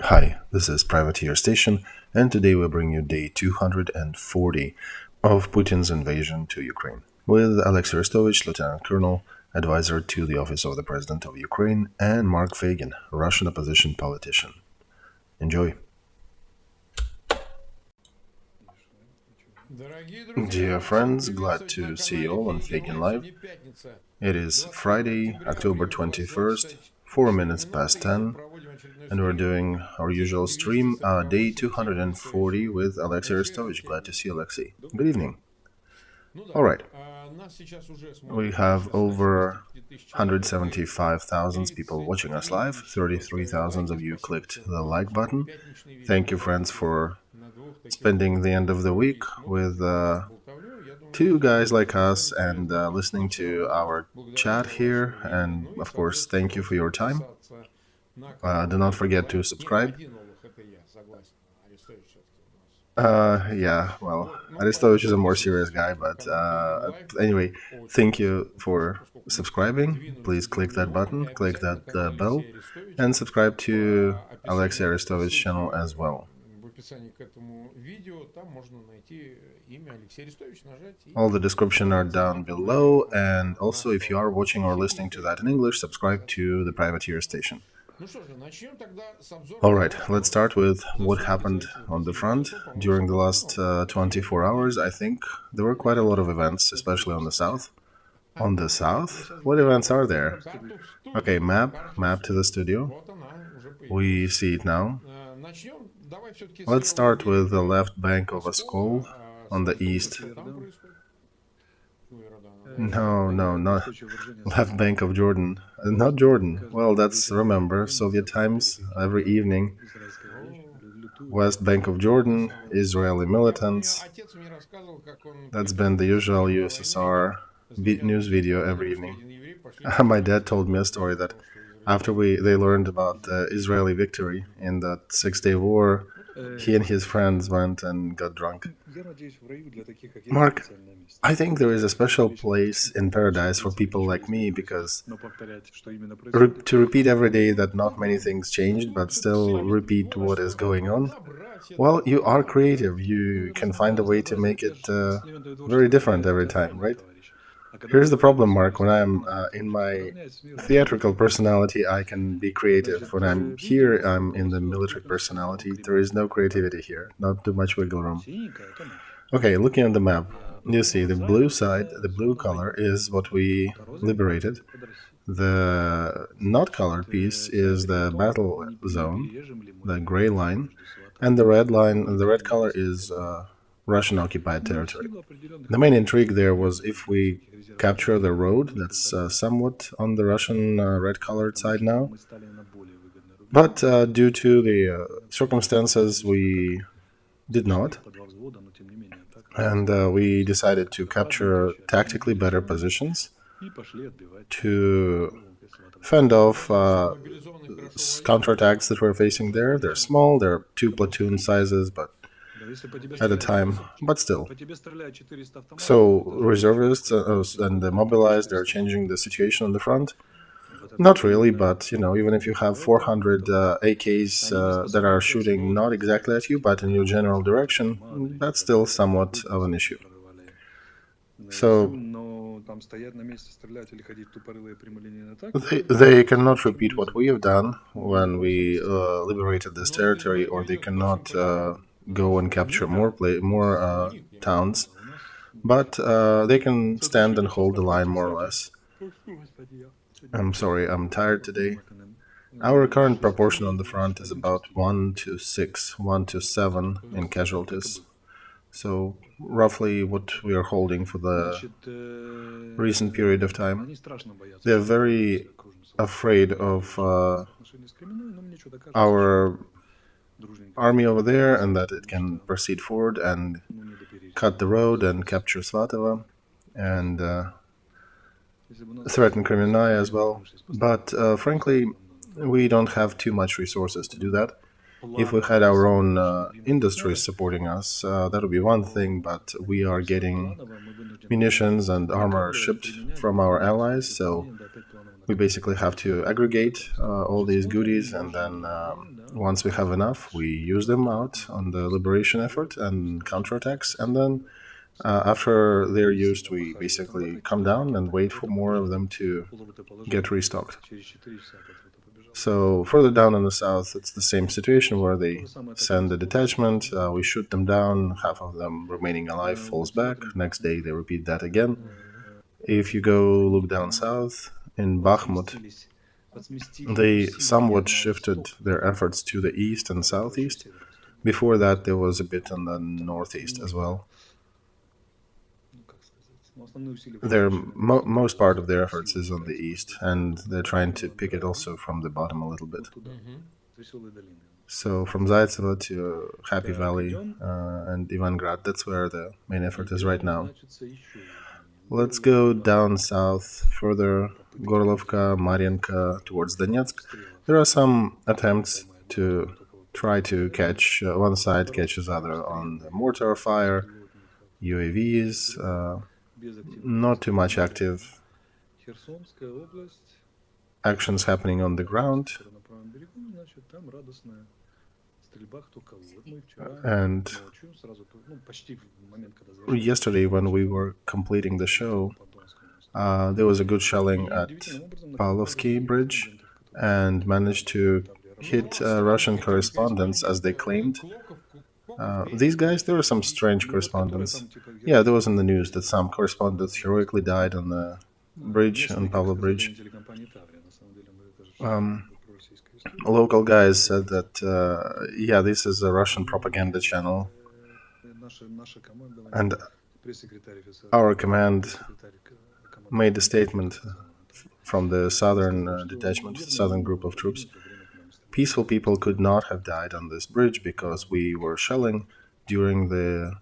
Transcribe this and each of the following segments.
Hi, this is Privateer Station, and today we bring you day 240 of Putin's invasion to Ukraine, with Alexey Arestovich, Lieutenant Colonel, advisor to the Office of the President of Ukraine, and Mark Fagin, Russian opposition politician. Enjoy. Dear friends, glad to see you all on Fagin Live. It is Friday, October 21st, 4 minutes past 10, and we're doing our usual stream, day 240 with Alexey Arestovich. Glad to see you, Alexey. Good evening. All right. We have over 175,000 people watching us live. 33,000 of you clicked the like button. Thank you, friends, for spending the end of the week with two guys like us and listening to our chat here. And of course, thank you for your time. Do not forget to subscribe. Arestovich is a more serious guy, but anyway, thank you for subscribing. Please click that button, click that bell, and subscribe to Alexey Arestovich channel as well. All the description are down below, and also if you are watching or listening to that in English, subscribe to the Privateer Station. Alright, let's start with what happened on the front. During the last 24 hours, I think there were quite a lot of events, especially on the south. On the south? What events are there? Okay, map to the studio. We see it now. Let's start with the left bank of Oskol on the east. No, not left bank of Jordan. Not Jordan. Well, that's, remember, Soviet times, every evening. West bank of Jordan, Israeli militants. That's been the usual USSR news video every evening. My dad told me a story that after they learned about the Israeli victory in that 6-day war, he and his friends went and got drunk. Mark, I think there is a special place in paradise for people like me because to repeat every day that not many things changed, but still repeat what is going on. Well, you are creative. You can find a way to make it very different every time, right? Here's the problem, Mark. When I'm in my theatrical personality, I can be creative. When I'm here, I'm in the military personality. There is no creativity here, not too much wiggle room. Okay, looking at the map, you see the blue side, the blue color is what we liberated. The not colored piece is the battle zone, the gray line, and the red line, the red color is Russian occupied territory. The main intrigue there was if we capture the road, that's somewhat on the Russian red-colored side now. But due to the circumstances, we did not. And we decided to capture tactically better positions to fend off counterattacks that we're facing there. They're small, they're 2 platoon sizes, but at a time, but still. So reservists and the mobilized, they're changing the situation on the front. Not really, but even if you have 400 AKs that are shooting not exactly at you, but in your general direction, that's still somewhat of an issue. So they cannot repeat what we have done when we liberated this territory, or they cannot go and capture more towns, but they can stand and hold the line more or less. I'm sorry, I'm tired today. Our current proportion on the front is about 1 to 6, 1 to 7 in casualties. So roughly what we are holding for the recent period of time. They're very afraid of our army over there, and that it can proceed forward and cut the road and capture Svatova and threaten Kremenaya as well. But frankly, we don't have too much resources to do that. If we had our own industries supporting us, that would be one thing, but we are getting munitions and armor shipped from our allies, so We basically have to aggregate all these goodies, and then once we have enough, we use them out on the liberation effort and counterattacks, and then after they're used, we basically come down and wait for more of them to get restocked. So further down in the south, it's the same situation where they send a detachment, we shoot them down, half of them remaining alive falls back, next day they repeat that again. If you go look down south, in Bakhmut, they somewhat shifted their efforts to the east and southeast. Before that, there was a bit in the northeast as well. Most part of their efforts is on the east, and they're trying to pick it also from the bottom a little bit. So from Zaitsevo to Happy Valley and Ivangrad, that's where the main effort is right now. Let's go down south further, Gorlovka, Marienka, towards Donetsk. There are some attempts to try to catch, one side catches other on the mortar fire, UAVs, not too much active actions happening on the ground. And yesterday, when we were completing the show, there was a good shelling at Pavlovsky Bridge and managed to hit Russian correspondents, as they claimed. These guys, there were some strange correspondents. Yeah, there was in the news that some correspondents heroically died on the bridge, on Pavlov Bridge. Local guys said that, yeah, this is a Russian propaganda channel. And our command made a statement from the southern detachment, the southern group of troops. Peaceful people could not have died on this bridge because we were shelling during the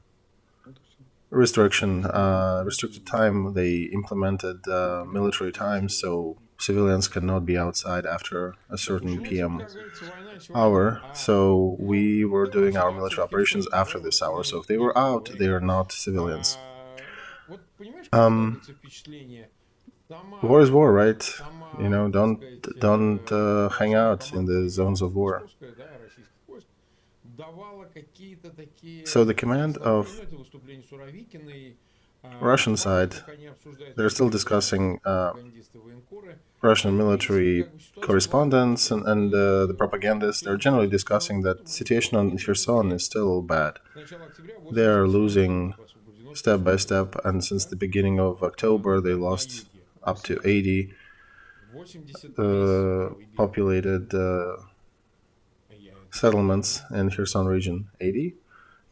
restricted time. They implemented military time, so civilians cannot be outside after a certain PM hour. So we were doing our military operations after this hour. So if they were out, they are not civilians. War is war, right? You know, don't hang out in the zones of war. So the command of Russian side, they're still discussing Russian military correspondents and the propagandists. They're generally discussing that the situation on Kherson is still bad. They are losing step by step, and since the beginning of October, they lost up to 80 populated settlements in Kherson region. 80?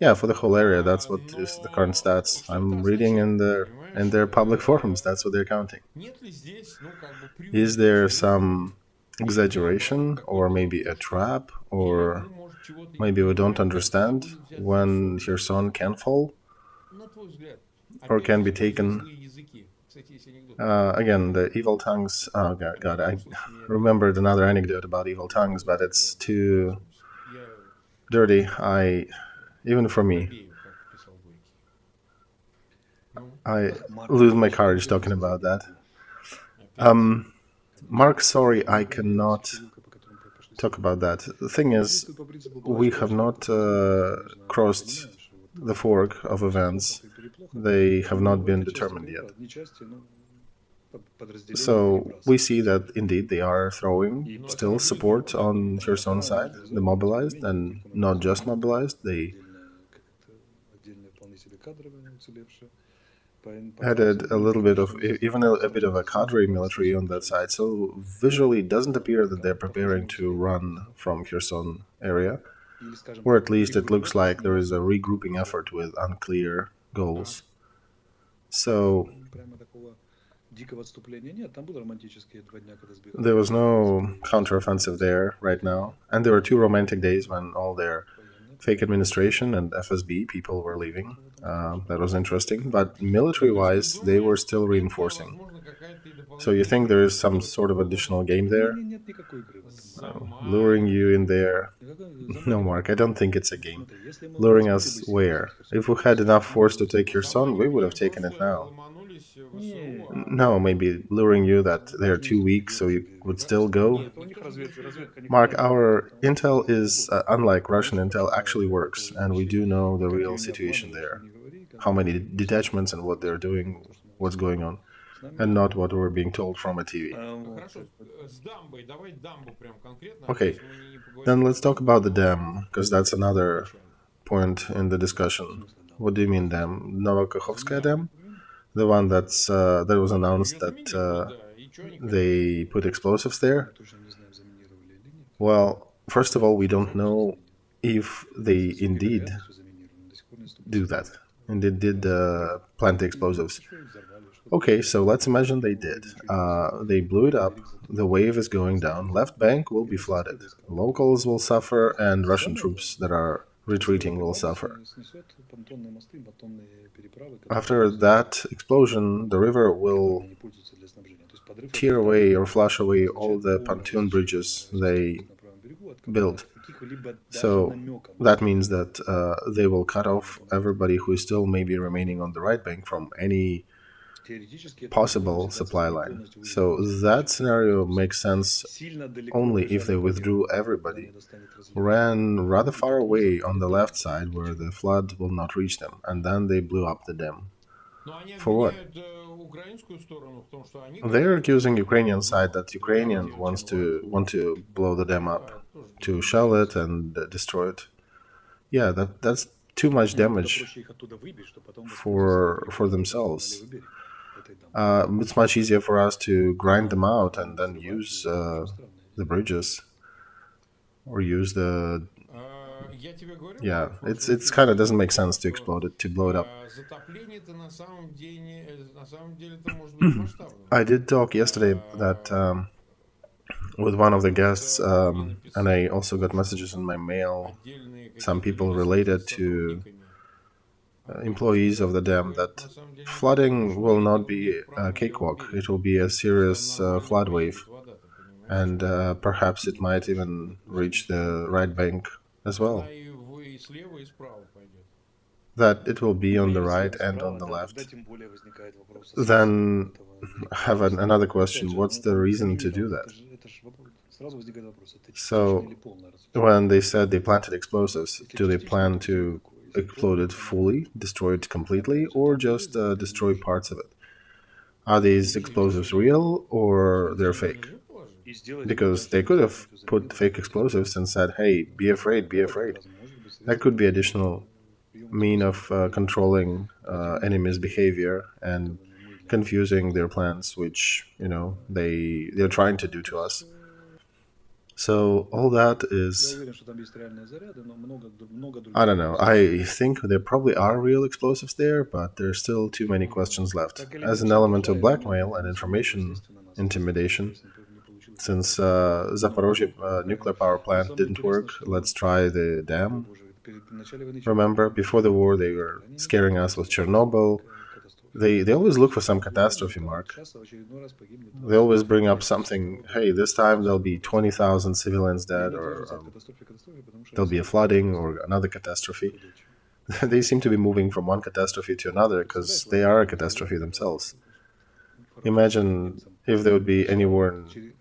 Yeah, for the whole area. That's what is the current stats. I'm reading in their public forums. That's what they're counting. Is there some exaggeration, or maybe a trap, or maybe we don't understand when Kherson can fall or can be taken? Again, the evil tongues. Oh God, I remembered another anecdote about evil tongues, but it's too dirty. Even for me, I lose my courage talking about that. Mark, sorry, I cannot talk about that. The thing is, we have not crossed the fork of events. They have not been determined yet. So we see that indeed they are throwing still support on Kherson side, the mobilized, and not just mobilized. They added a little bit of, even a bit of a cadre military on that side. So visually it doesn't appear that they're preparing to run from Kherson area, or at least it looks like there is a regrouping effort with unclear goals. So there was no counteroffensive there right now, and there were 2 romantic days when all their fake administration and FSB people were leaving. That was interesting, but military-wise, they were still reinforcing. So you think there is some sort of additional game there? Luring you in there? No, Mark, I don't think it's a game. Luring us where? If we had enough force to take Kherson, we would have taken it now. No, maybe luring you that they're too weak, so you would still go. Mark, our intel is, unlike Russian intel, actually works, and we do know the real situation there. How many detachments and what they're doing, what's going on, and not what we're being told from a TV. Okay, then let's talk about the dam, because that's another point in the discussion. What do you mean dam? Novokakhovskaya dam? The one that was announced that they put explosives there? Well, first of all, we don't know if they indeed do that, and they did plant the explosives. Okay, so let's imagine they did. They blew it up, the wave is going down, left bank will be flooded, locals will suffer, and Russian troops that are retreating will suffer. After that explosion, the river will tear away or flush away all the pontoon bridges they built. So that means that they will cut off everybody who is still maybe remaining on the right bank from any possible supply line. So that scenario makes sense only if they withdrew everybody, ran rather far away on the left side where the flood will not reach them, and then they blew up the dam. For what? They're accusing Ukrainian side that Ukrainian want to blow the dam up, to shell it and destroy it. Yeah, that's too much damage for themselves. It's much easier for us to grind them out and then use the bridges or use the. Yeah, it's kind of doesn't make sense to explode it, to blow it up. I did talk yesterday that with one of the guests, and I also got messages in my mail. Some people related to employees of the dam that flooding will not be a cakewalk. It will be a serious flood wave, and perhaps it might even reach the right bank as well. That it will be on the right and on the left. Then I have another question. What's the reason to do that? So when they said they planted explosives, do they plan to explode it fully, destroy it completely, or just destroy parts of it? Are these explosives real or they're fake? Because they could have put fake explosives and said, hey, be afraid, be afraid. That could be additional mean of controlling enemies' behavior and confusing their plans, which, they're trying to do to us. So all that is, I don't know, I think there probably are real explosives there, but there's still too many questions left. As an element of blackmail and information intimidation, since Zaporozhye nuclear power plant didn't work, let's try the dam. Remember, before the war they were scaring us with Chernobyl. They always look for some catastrophe, Mark. They always bring up something, hey, this time there'll be 20,000 civilians dead, or there'll be a flooding or another catastrophe. They seem to be moving from one catastrophe to another because they are a catastrophe themselves. Imagine if there would be any war in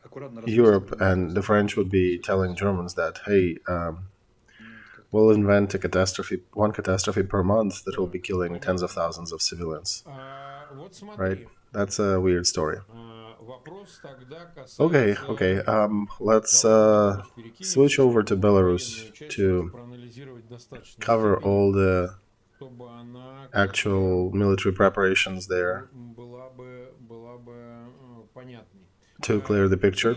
Europe and the French would be telling Germans that, hey, we'll invent one catastrophe per month that will be killing tens of thousands of civilians. Right? That's a weird story. Okay. Let's switch over to Belarus to cover all the actual military preparations there to clear the picture.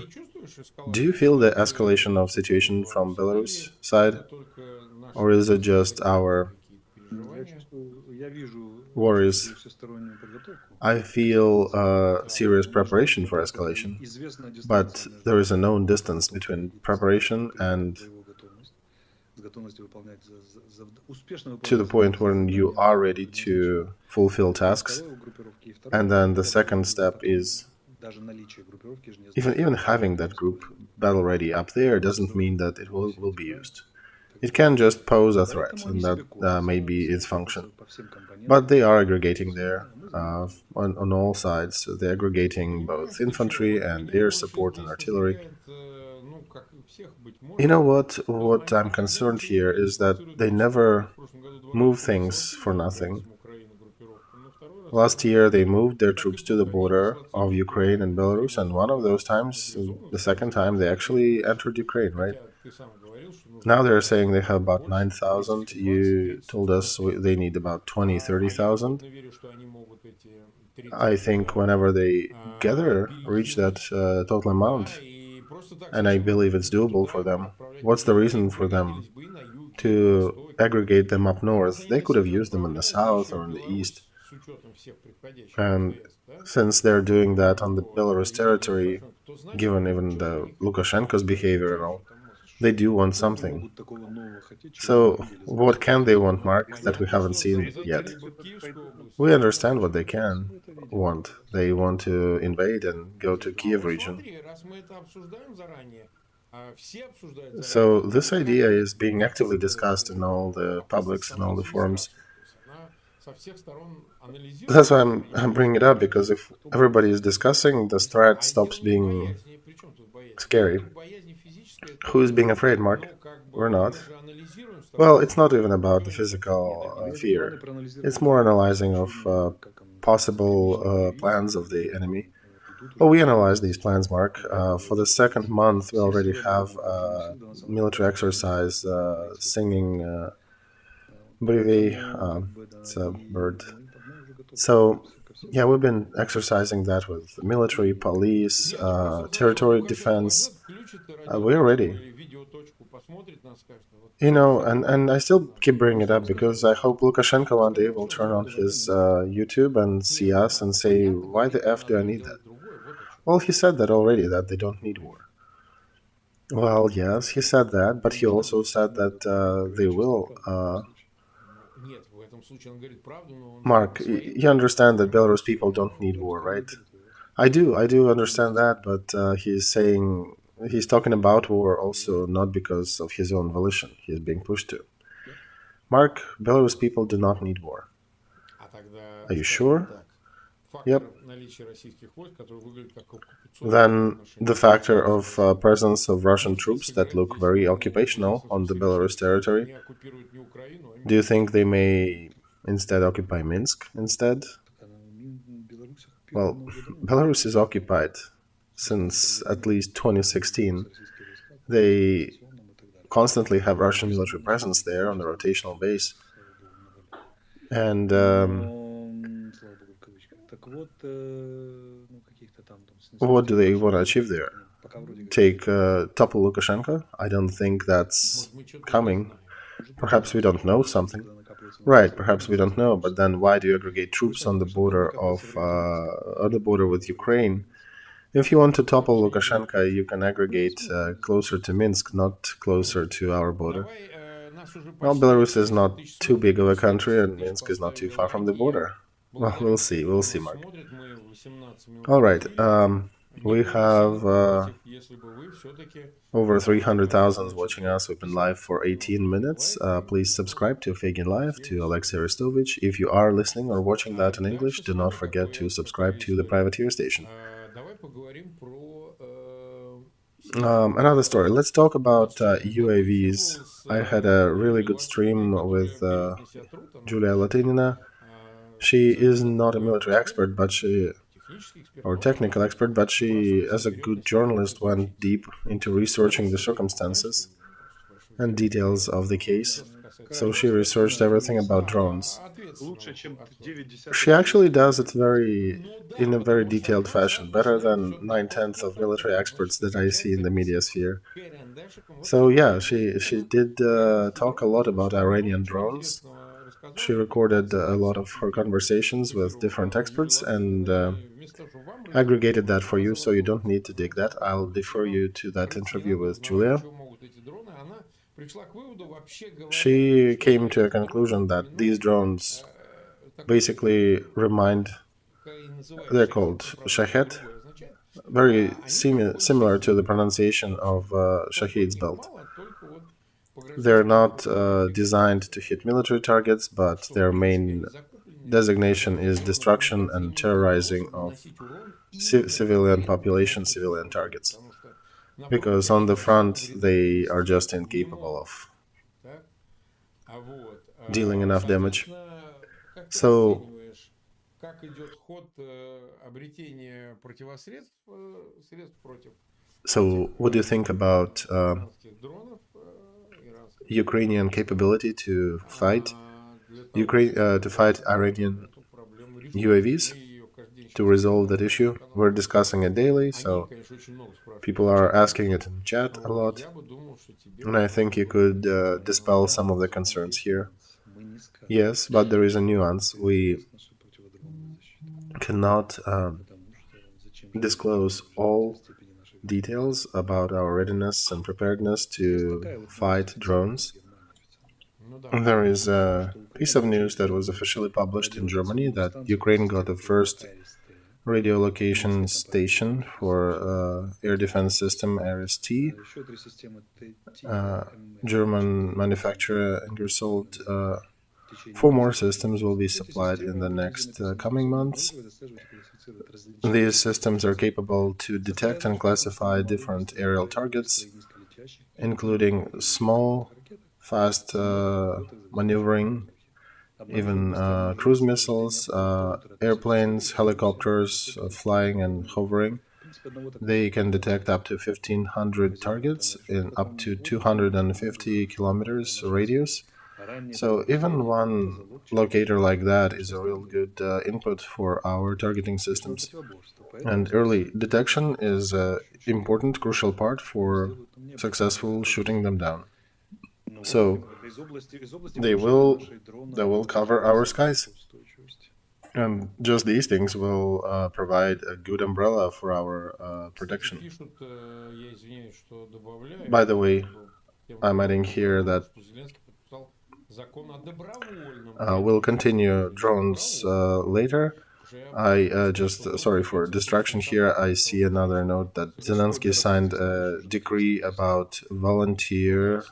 Do you feel the escalation of situation from Belarus side, or is it just our worries? I feel serious preparation for escalation, but there is a known distance between preparation and to the point when you are ready to fulfill tasks. And then the second step is even having that group battle ready up there doesn't mean that it will be used. It can just pose a threat, and that may be its function. But they are aggregating there on all sides. So they're aggregating both infantry and air support and artillery. You know what? What I'm concerned here is that they never move things for nothing. Last year, they moved their troops to the border of Ukraine and Belarus, and one of those times, the second time, they actually entered Ukraine, right? Now they're saying they have about 9,000. You told us they need about 20, 30,000. I think whenever they reach that total amount, and I believe it's doable for them, what's the reason for them to aggregate them up north? They could have used them in the south or in the east. And since they're doing that on the Belarus territory, given even the Lukashenko's behavior and all, they do want something. So what can they want, Mark, that we haven't seen yet? We understand what they can want. They want to invade and go to Kyiv region. So this idea is being actively discussed in all the publics and all the forums. That's why I'm bringing it up, because if everybody is discussing, the threat stops being scary. Who is being afraid, Mark? We're not. Well, it's not even about the physical fear. It's more analyzing of possible plans of the enemy. Well, we analyze these plans, Mark. For the second month, we already have military exercise singing Brivey. It's a bird. So, yeah, we've been exercising that with military, police, territory defense. We're ready. You know, and I still keep bringing it up because I hope Lukashenko one day will turn on his YouTube and see us and say, why the F do I need that? Well, he said that already, that they don't need war. Well, yes, he said that, but he also said that they will. Mark, you understand that Belarus people don't need war, right? I do understand that, but he's talking about war also not because of his own volition. He is being pushed to. Mark, Belarus people do not need war. Are you sure? Yep. Then the factor of presence of Russian troops that look very occupational on the Belarus territory. Do you think they may instead occupy Minsk instead? Well, Belarus is occupied since at least 2016. They constantly have Russian military presence there on the rotational base. And what do they want to achieve there? Topple Lukashenko? I don't think that's coming. Perhaps we don't know something. Right, perhaps we don't know, but then why do you aggregate troops on the border with Ukraine? If you want to topple Lukashenko, you can aggregate closer to Minsk, not closer to our border. Well, Belarus is not too big of a country, and Minsk is not too far from the border. Well, we'll see, Mark. All right, we have over 300,000 watching us. We've been live for 18 minutes. Please subscribe to Fagin Live, to Alexey Arestovich. If you are listening or watching that in English, do not forget to subscribe to the Privateer station. Another story. Let's talk about UAVs. I had a really good stream with Julia Latinina. She is not a military expert, or technical expert, but she, as a good journalist, went deep into researching the circumstances and details of the case. So she researched everything about drones. She actually does it in a very detailed fashion, better than 9/10 of military experts that I see in the media sphere. So yeah, she did talk a lot about Iranian drones. She recorded a lot of her conversations with different experts and aggregated that for you, so you don't need to dig that. I'll defer you to that interview with Julia. She came to a conclusion that these drones basically they're called Shahed, very similar to the pronunciation of Shahid's belt. They're not designed to hit military targets, but their main designation is destruction and terrorizing of civilian population, civilian targets. Because on the front, they are just incapable of dealing enough damage. So, what do you think about Ukrainian capability to fight Iranian UAVs to resolve that issue? We're discussing it daily, so people are asking it in chat a lot, and I think you could dispel some of the concerns here. Yes, but there is a nuance. We cannot disclose all details about our readiness and preparedness to fight drones. There is a piece of news that was officially published in Germany that Ukraine got the first radio location station for air defense system Ares-T. German manufacturer Ingersoll. 4 more systems will be supplied in the next coming months. These systems are capable to detect and classify different aerial targets, including small, fast maneuvering, even cruise missiles, airplanes, helicopters flying and hovering. They can detect up to 1,500 targets in up to 250 kilometers radius. So even one locator like that is a real good input for our targeting systems. And early detection is an important, crucial part for successful shooting them down. So they will cover our skies. And just these things will provide a good umbrella for our protection. By the way, I'm adding here that we'll continue drones later. I sorry for distraction here. I see another note that Zelensky signed a decree about volunteer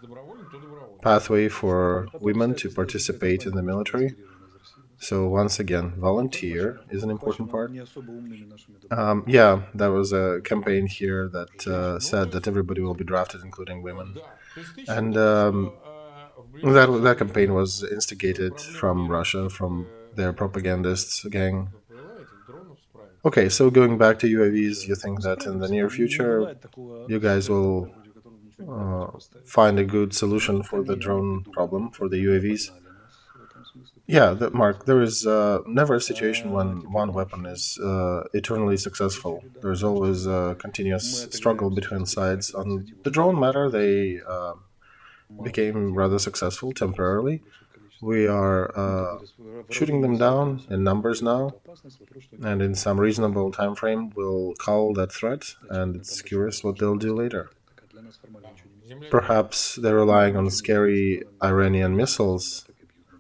pathway for women to participate in the military. So once again, volunteer is an important part. Yeah, there was a campaign here that said that everybody will be drafted, including women. And that campaign was instigated from Russia, from their propagandists gang. Okay, so going back to UAVs, you think that in the near future, you guys will find a good solution for the drone problem, for the UAVs? Yeah, Mark, there is never a situation when one weapon is eternally successful. There's always a continuous struggle between sides. On the drone matter, they became rather successful temporarily. We are shooting them down in numbers now, and in some reasonable time frame, we'll cull that threat, and it's curious what they'll do later. Perhaps they're relying on scary Iranian missiles,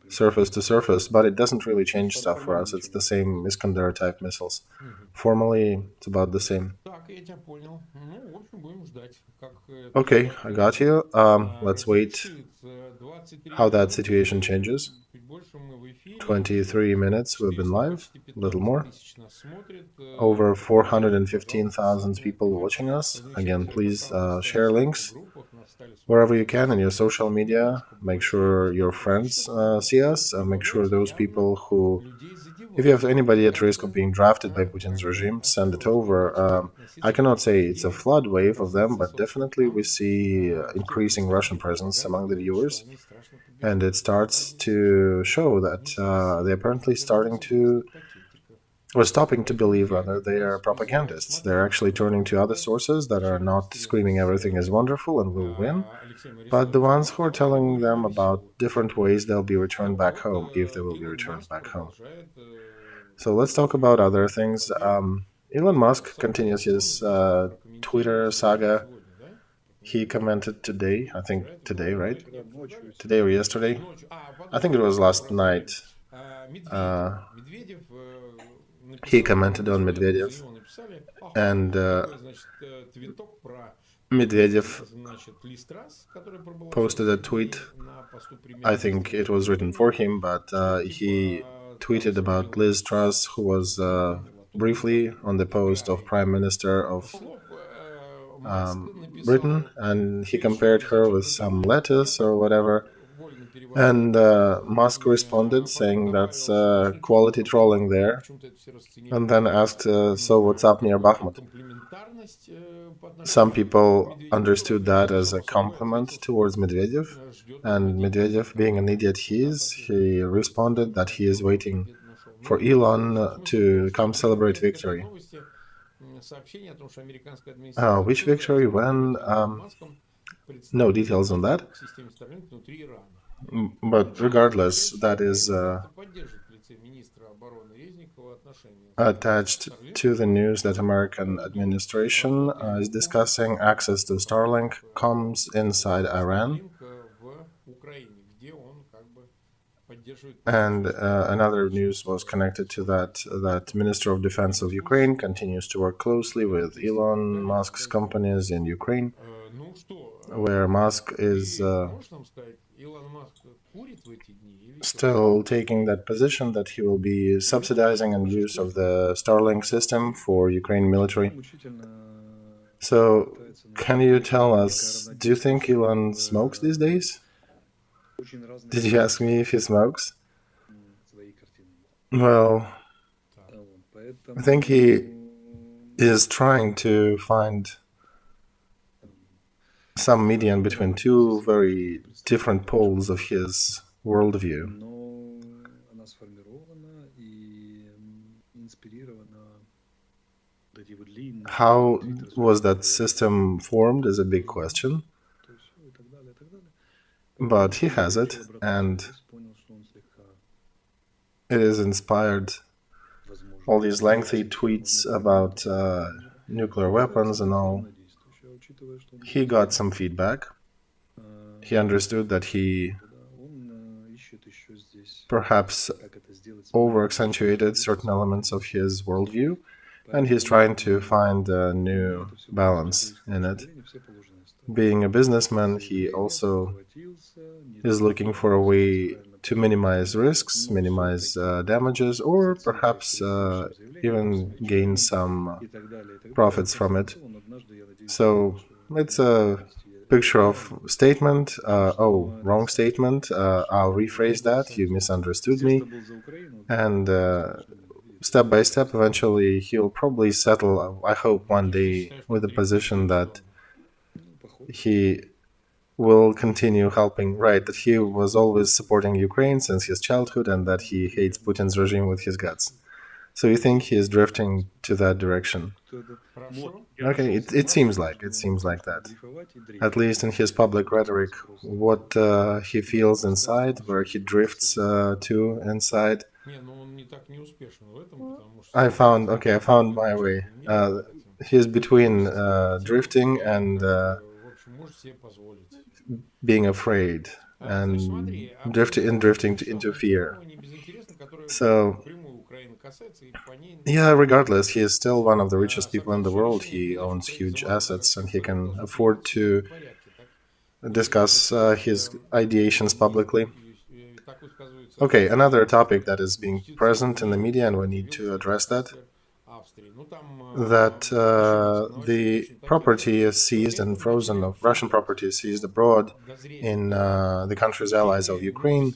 surface to surface, but it doesn't really change stuff for us. It's the same Iskander type missiles. Formally, it's about the same. Okay, I got you. Let's wait how that situation changes. 23 minutes we've been live, a little more. Over 415,000 people watching us. Again, please share links wherever you can in your social media. Make sure your friends see us. Make sure those people who, if you have anybody at risk of being drafted by Putin's regime, send it over. I cannot say it's a flood wave of them, but definitely we see increasing Russian presence among the viewers. And it starts to show that they're apparently stopping to believe, rather, they are propagandists. They're actually turning to other sources that are not screaming everything is wonderful and will win, but the ones who are telling them about different ways they'll be returned back home, if they will be returned back home. So let's talk about other things. Elon Musk continues his Twitter saga. He commented today, I think today, right? Today or yesterday? I think it was last night. He commented on Medvedev, and Medvedev posted a tweet. I think it was written for him, but he tweeted about Liz Truss, who was briefly on the post of Prime Minister of Britain, and he compared her with some lettuce or whatever. And Musk responded saying that's quality trolling there, and then asked, so what's up near Bakhmut? Some people understood that as a compliment towards Medvedev, and Medvedev, being an idiot he responded that he is waiting for Elon to come celebrate victory. Which victory? When? No details on that. But regardless, that is attached to the news that American administration is discussing access to Starlink comms inside Iran. And another news was connected to that Minister of Defense of Ukraine continues to work closely with Elon Musk's companies in Ukraine, where Musk is still taking that position that he will be subsidizing and use of the Starlink system for Ukraine military. So, can you tell us, do you think Elon smokes these days? Did you ask me if he smokes? Well, I think he is trying to find some median between two very different poles of his worldview. How was that system formed is a big question. But he has it, and it is inspired all these lengthy tweets about nuclear weapons and all. He got some feedback. He understood that he perhaps over-accentuated certain elements of his worldview, and he's trying to find a new balance in it. Being a businessman, he also is looking for a way to minimize risks, minimize damages, or perhaps even gain some profits from it. So it's a picture of statement. Wrong statement. I'll rephrase that. You misunderstood me. And step by step, eventually, he'll probably settle, I hope, one day with the position that he will continue helping, right, that he was always supporting Ukraine since his childhood and that he hates Putin's regime with his guts. So you think he is drifting to that direction? Okay, it seems like that. At least in his public rhetoric, what he feels inside, where he drifts to inside. I found my way. He's between drifting and being afraid and drifting into fear. So, yeah, regardless, he is still one of the richest people in the world. He owns huge assets and he can afford to discuss his ideations publicly. Okay, another topic that is being present in the media, and we need to address that, the property is seized and frozen of Russian property is seized abroad in the countries allies of Ukraine.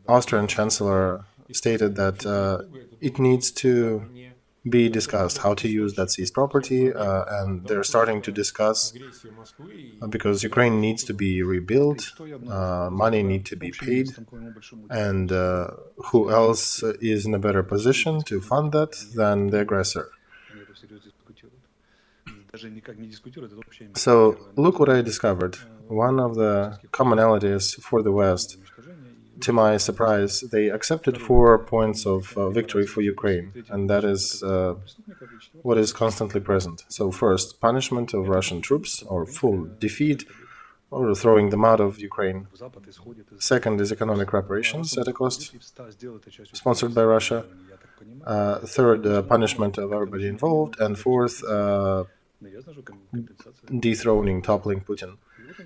Austrian Chancellor stated that it needs to be discussed how to use that seized property, and they're starting to discuss because Ukraine needs to be rebuilt, money needs to be paid, and who else is in a better position to fund that than the aggressor? So look what I discovered. One of the commonalities for the West, to my surprise, they accepted 4 points of victory for Ukraine, and that is what is constantly present. So first, punishment of Russian troops, or full defeat, or throwing them out of Ukraine. Second is economic reparations at a cost, sponsored by Russia. Third, punishment of everybody involved. And fourth, dethroning, toppling Putin.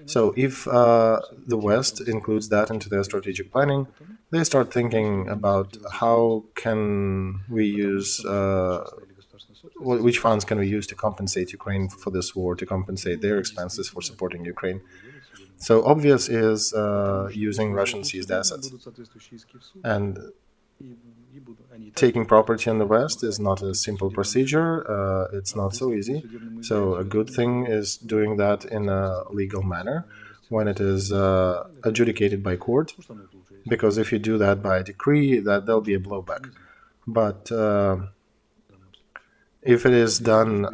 So if the West includes that into their strategic planning, they start thinking about how can we use, which funds can we use to compensate Ukraine for this war, to compensate their expenses for supporting Ukraine. So obvious is using Russian seized assets. And taking property in the West is not a simple procedure. It's not so easy. So a good thing is doing that in a legal manner when it is adjudicated by court, because if you do that by decree, there'll be a blowback. But if it is done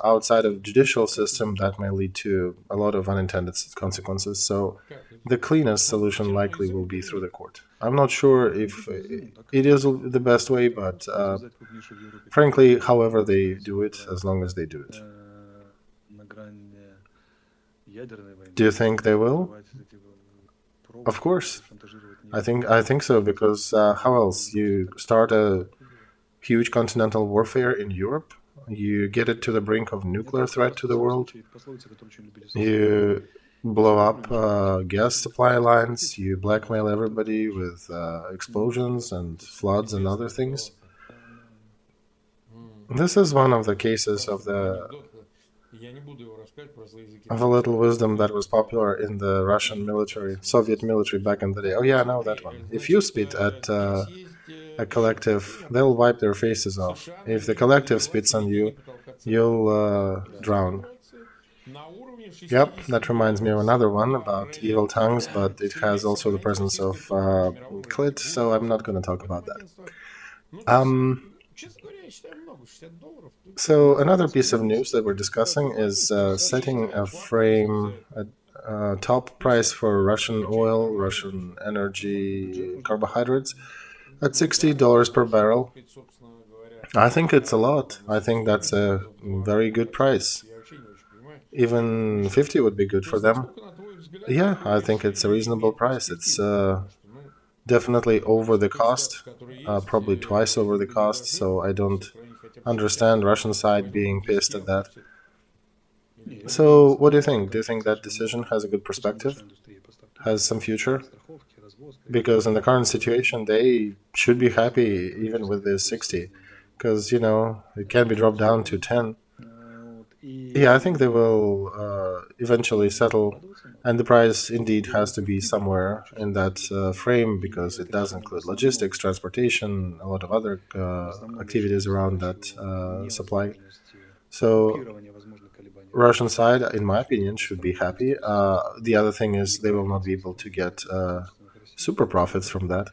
outside of the judicial system, that may lead to a lot of unintended consequences. So the cleanest solution likely will be through the court. I'm not sure if it is the best way, but frankly, however they do it, as long as they do it. Do you think they will? Of course. I think so, because how else? You start a huge continental warfare in Europe, you get it to the brink of nuclear threat to the world, you blow up gas supply lines, you blackmail everybody with explosions and floods and other things. This is one of the cases of a little wisdom that was popular in the Russian military, Soviet military back in the day. Oh yeah, I know that one. If you spit at a collective, they'll wipe their faces off. If the collective spits on you, you'll drown. Yep, that reminds me of another one about evil tongues, but it has also the presence of clit, so I'm not going to talk about that. So another piece of news that we're discussing is setting a frame, a top price for Russian oil, Russian energy, carbohydrates at $60 per barrel. I think it's a lot. I think that's a very good price. Even 50 would be good for them. Yeah, I think it's a reasonable price. It's definitely over the cost, probably twice over the cost, so I don't understand Russian side being pissed at that. So what do you think? Do you think that decision has a good perspective? Has some future? Because in the current situation, they should be happy even with this 60, because, you know, it can be dropped down to 10. Yeah, I think they will eventually settle, and the price indeed has to be somewhere in that frame, because it does include logistics, transportation, a lot of other activities around that supply. So Russian side, in my opinion, should be happy. The other thing is they will not be able to get super profits from that.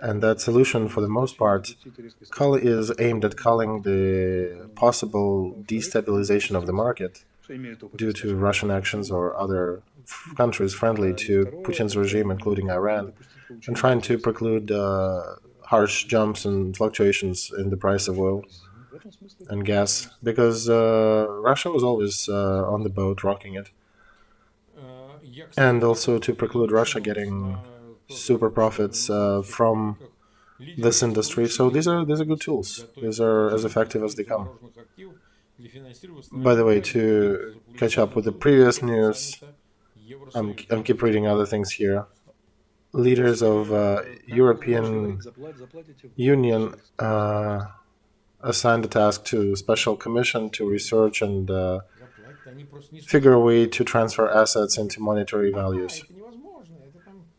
And that solution, for the most part, is aimed at culling the possible destabilization of the market due to Russian actions or other countries friendly to Putin's regime, including Iran, and trying to preclude harsh jumps and fluctuations in the price of oil and gas, because Russia was always on the boat rocking it. And also to preclude Russia getting super profits from this industry. So these are good tools. These are as effective as they come. By the way, to catch up with the previous news, I'm keep reading other things here. Leaders of European Union assigned a task to a special commission to research and figure a way to transfer assets into monetary values.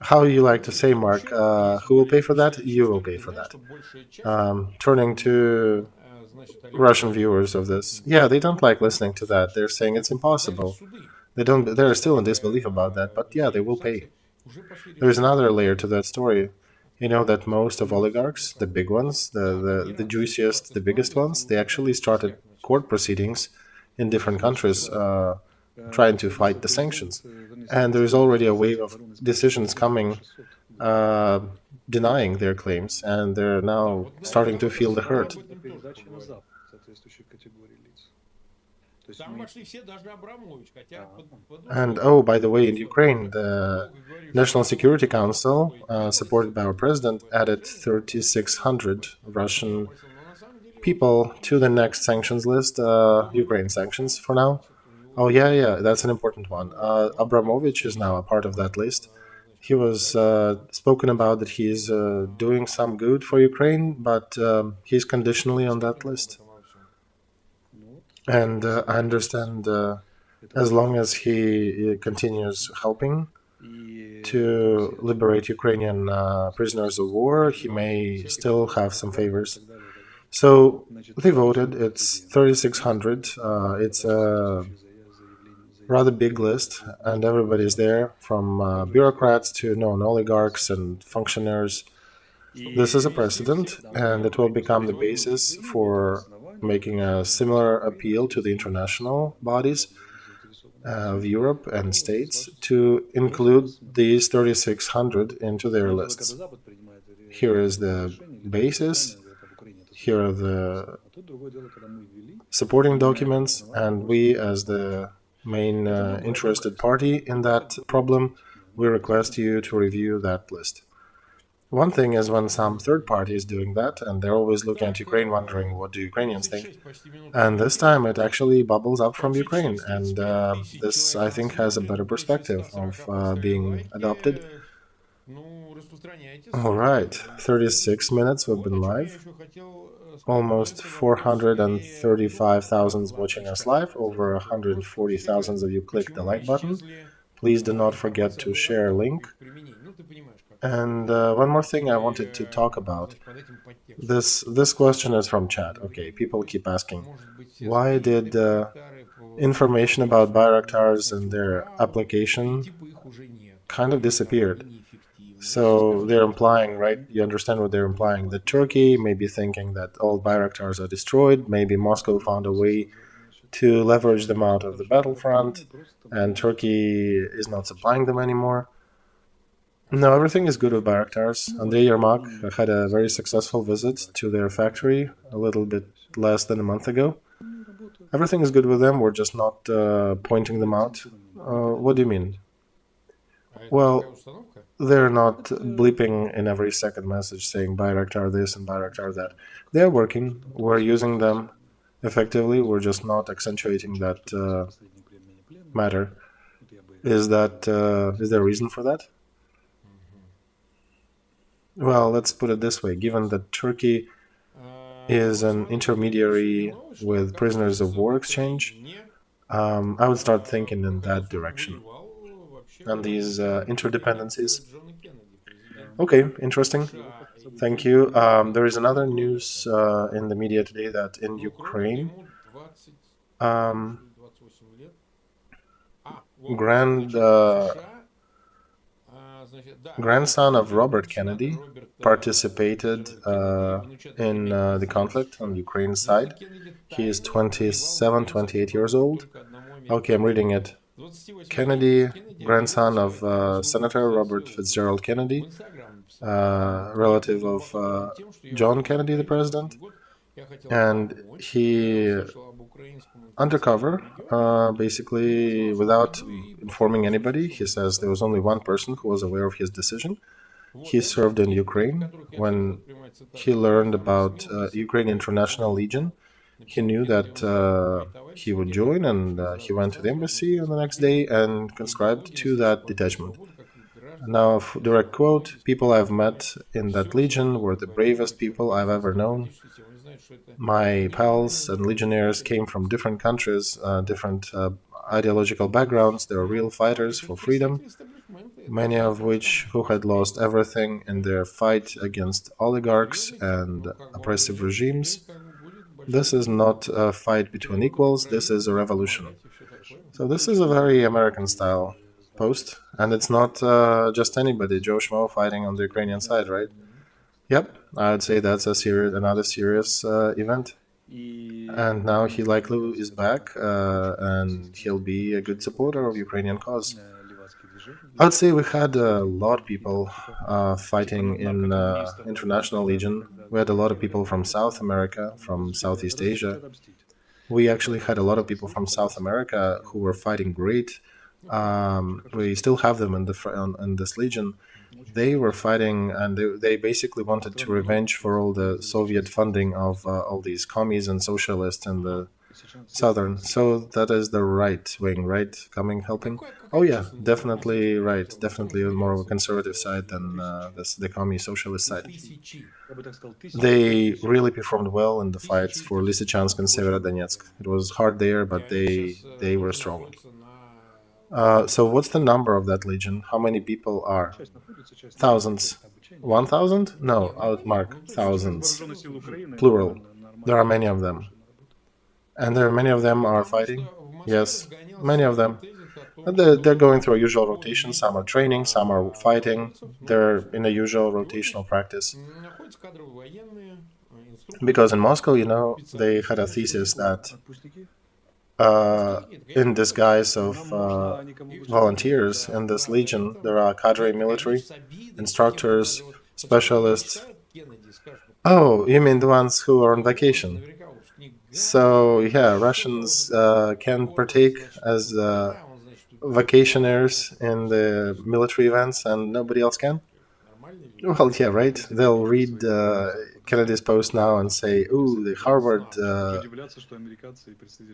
How you like to say, Mark, who will pay for that? You will pay for that. Turning to Russian viewers of this, yeah, they don't like listening to that. They're saying it's impossible. They're still in disbelief about that, but yeah, they will pay. There's another layer to that story. You know that most of oligarchs, the big ones, the juiciest, the biggest ones, they actually started court proceedings in different countries trying to fight the sanctions. And there is already a wave of decisions coming denying their claims, and they're now starting to feel the hurt. And oh, by the way, in Ukraine, the National Security Council, supported by our president, added 3,600 Russian people to the next sanctions list, Ukraine sanctions for now. Oh, yeah, that's an important one. Abramovich is now a part of that list. He was spoken about that he's doing some good for Ukraine, but he's conditionally on that list. And I understand as long as he continues helping to liberate Ukrainian prisoners of war, he may still have some favors. So they voted. It's 3,600. It's a rather big list, and everybody's there, from bureaucrats to known oligarchs and functionaries. This is a precedent, and it will become the basis for making a similar appeal to the international bodies of Europe and states to include these 3,600 into their lists. Here is the basis, here are the supporting documents, and we, as the main interested party in that problem, we request you to review that list. One thing is when some third party is doing that, and they're always looking at Ukraine wondering what do Ukrainians think. And this time it actually bubbles up from Ukraine, and this, I think, has a better perspective of being adopted. All right, 36 minutes we've been live. Almost 435,000 watching us live. Over 140,000 of you clicked the like button. Please do not forget to share a link. And one more thing I wanted to talk about. This question is from chat. Okay, people keep asking, why did information about Bayraktars and their application kind of disappeared? So they're implying, right? You understand what they're implying? That Turkey may be thinking that all Bayraktars are destroyed. Maybe Moscow found a way to leverage them out of the battlefront, and Turkey is not supplying them anymore. No, everything is good with Bayraktars. Andrei Yermak had a very successful visit to their factory a little bit less than a month ago. Everything is good with them, we're just not pointing them out. What do you mean? Well, they're not bleeping in every second message saying Bayraktar this and Bayraktar that. They're working, we're using them effectively, we're just not accentuating that matter. Is there a reason for that? Well, let's put it this way. Given that Turkey is an intermediary with prisoners of war exchange, I would start thinking in that direction. And these interdependencies. Okay, interesting. Thank you. There is another news in the media today that in Ukraine, grandson of Robert Kennedy participated in the conflict on Ukraine's side. He is 27, 28 years old. Okay, I'm reading it. Kennedy, grandson of Senator Robert Fitzgerald Kennedy, relative of John Kennedy, the president, and he, undercover, basically without informing anybody, he says there was only one person who was aware of his decision. He served in Ukraine. When he learned about Ukrainian International Legion, he knew that he would join, and he went to the embassy on the next day and conscribed to that detachment. Now, direct quote, people I've met in that legion were the bravest people I've ever known. My pals and legionnaires came from different countries, different ideological backgrounds. They were real fighters for freedom, many of which who had lost everything in their fight against oligarchs and oppressive regimes. This is not a fight between equals, this is a revolution. So this is a very American-style post, and it's not just anybody, Joe Schmo fighting on the Ukrainian side, right? Yep, I'd say that's another serious event. And now he likely is back, and he'll be a good supporter of Ukrainian cause. I'd say we had a lot of people fighting in International Legion. We had a lot of people from South America, from Southeast Asia. We actually had a lot of people from South America who were fighting great We still have them in in this legion. They were fighting, and they basically wanted to revenge for all the Soviet funding of all these commies and socialists in the southern. So that is the right wing, right? Coming, helping. Oh yeah, definitely right. Definitely more of a conservative side than the commie socialist side. They really performed well in the fights for Lysychansk and Severodonetsk. It was hard there, but they were strong. So what's the number of that legion? How many people are? Thousands. 1,000? No, outmark. Thousands. Plural. There are many of them. And there are many of them are fighting? Yes, many of them. And they're going through a usual rotation. Some are training, some are fighting. They're in a usual rotational practice. Because in Moscow, they had a thesis that in disguise of volunteers in this legion, there are cadre military, instructors, specialists. Oh, you mean the ones who are on vacation? So, yeah, Russians can partake as vacationers in the military events and nobody else can? Well, yeah, right. They'll read Kennedy's post now and say, ooh, the Harvard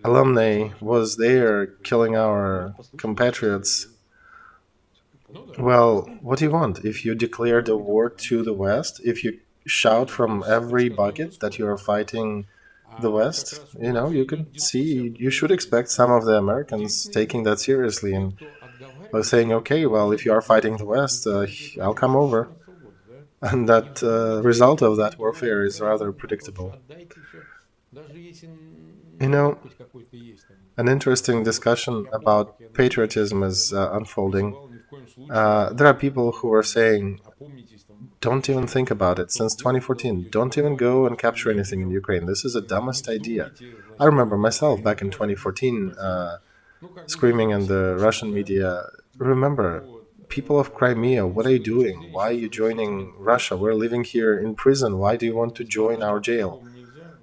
alumni was there killing our compatriots. Well, what do you want? If you declare the war to the West, if you shout from every bucket that you are fighting the West, you can see, you should expect some of the Americans taking that seriously and saying, okay, well, if you are fighting the West, I'll come over. And that result of that warfare is rather predictable. An interesting discussion about patriotism is unfolding. There are people who are saying, don't even think about it. Since 2014, don't even go and capture anything in Ukraine. This is the dumbest idea. I remember myself back in 2014 screaming in the Russian media, remember, people of Crimea, what are you doing? Why are you joining Russia? We're living here in prison. Why do you want to join our jail?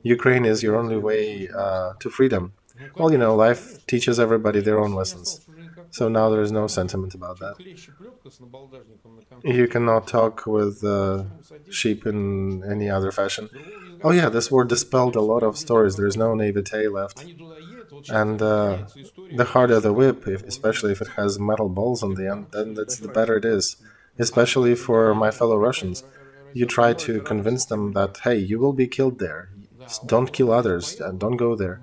Ukraine is your only way to freedom. Well, life teaches everybody their own lessons. So now there is no sentiment about that. You cannot talk with sheep in any other fashion. Oh yeah, this war dispelled a lot of stories. There's no naivete left. And the harder the whip, especially if it has metal balls on the end, then the better it is. Especially for my fellow Russians. You try to convince them that, hey, you will be killed there. Don't kill others and don't go there.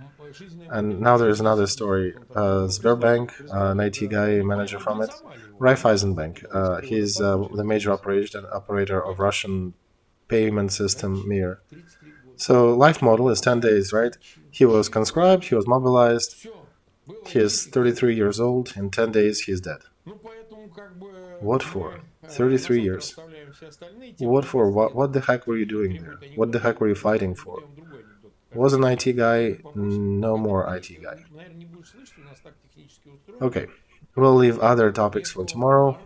And now there's another story. Sberbank, an IT guy, manager from it, Raiffeisenbank. He's the major operator of Russian payment system Mir. So life model is 10 days, right? He was conscribed, he was mobilized. He is 33 years old. In 10 days, he's dead. What for? 33 years. What for? What the heck were you doing there? What the heck were you fighting for? Was an IT guy, no more IT guy. Okay, we'll leave other topics for tomorrow.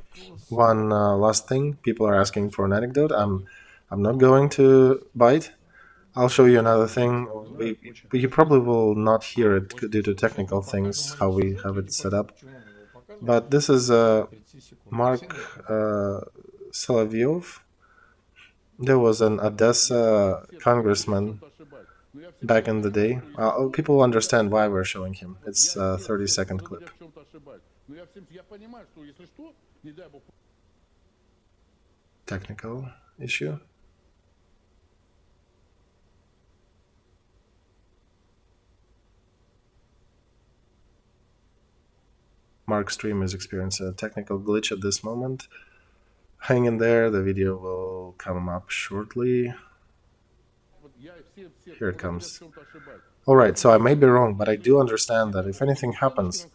One last thing, people are asking for an anecdote. I'm not going to bite. I'll show you another thing. You probably will not hear it due to technical things, how we have it set up. But this is Mark Solovyov. There was an Odessa congressman back in the day. People will understand why we're showing him. It's a 30-second clip. Technical issue. Mark's stream is experiencing a technical glitch at this moment. Hang in there, the video will come up shortly. Here it comes. Alright, so I may be wrong, but I do understand that if anything happens,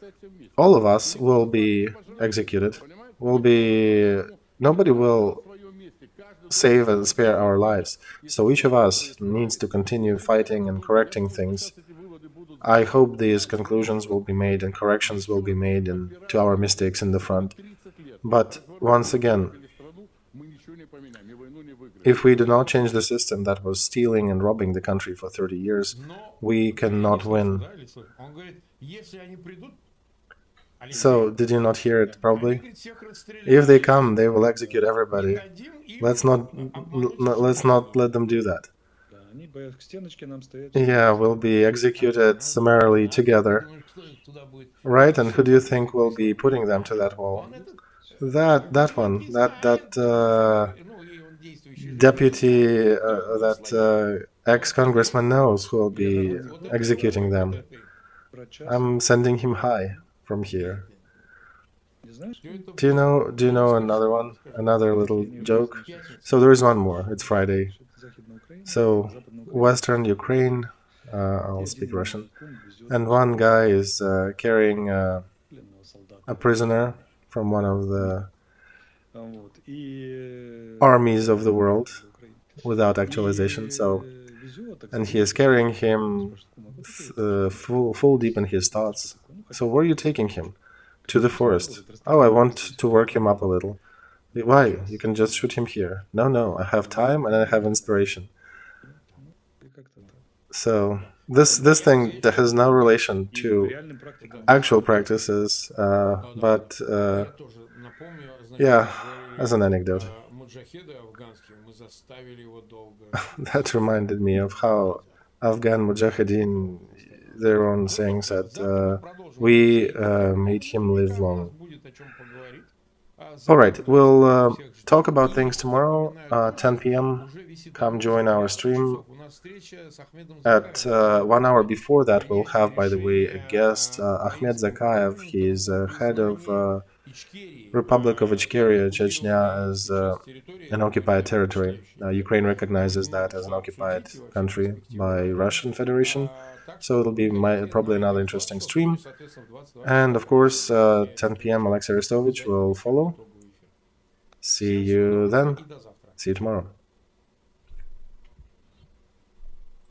all of us will be executed. Nobody will save and spare our lives. So each of us needs to continue fighting and correcting things. I hope these conclusions will be made and corrections will be made to our mistakes in the front. But once again, if we do not change the system that was stealing and robbing the country for 30 years, we cannot win. So, did you not hear it, probably? If they come, they will execute everybody. Let's not let them do that. Yeah, we'll be executed summarily together. Right, and who do you think will be putting them to that wall? That one, that deputy, that ex-congressman knows who will be executing them. I'm sending him hi from here. Do you know another one? Another little joke? So there is one more. It's Friday. So Western Ukraine, I'll speak Russian, and one guy is carrying a prisoner from one of the armies of the world without actualization. So, and he is carrying him full deep in his thoughts. So where are you taking him? To the forest. Oh, I want to work him up a little. Why? You can just shoot him here. No, I have time and I have inspiration. So this thing that has no relation to actual practices, but yeah, as an anecdote. That reminded me of how Afghan Mujahideen, their own saying said, we made him live long. All right, we'll talk about things tomorrow, 10 p.m. Come join our stream. At 1 hour before that, we'll have, by the way, a guest, Ahmed Zakayev. He is head of Republic of Ichkeria, Chechnya, as an occupied territory. Ukraine recognizes that as an occupied country by Russian Federation. So it'll be probably another interesting stream. And of course, 10 p.m. Alexey Arestovich will follow. See you then. See you tomorrow.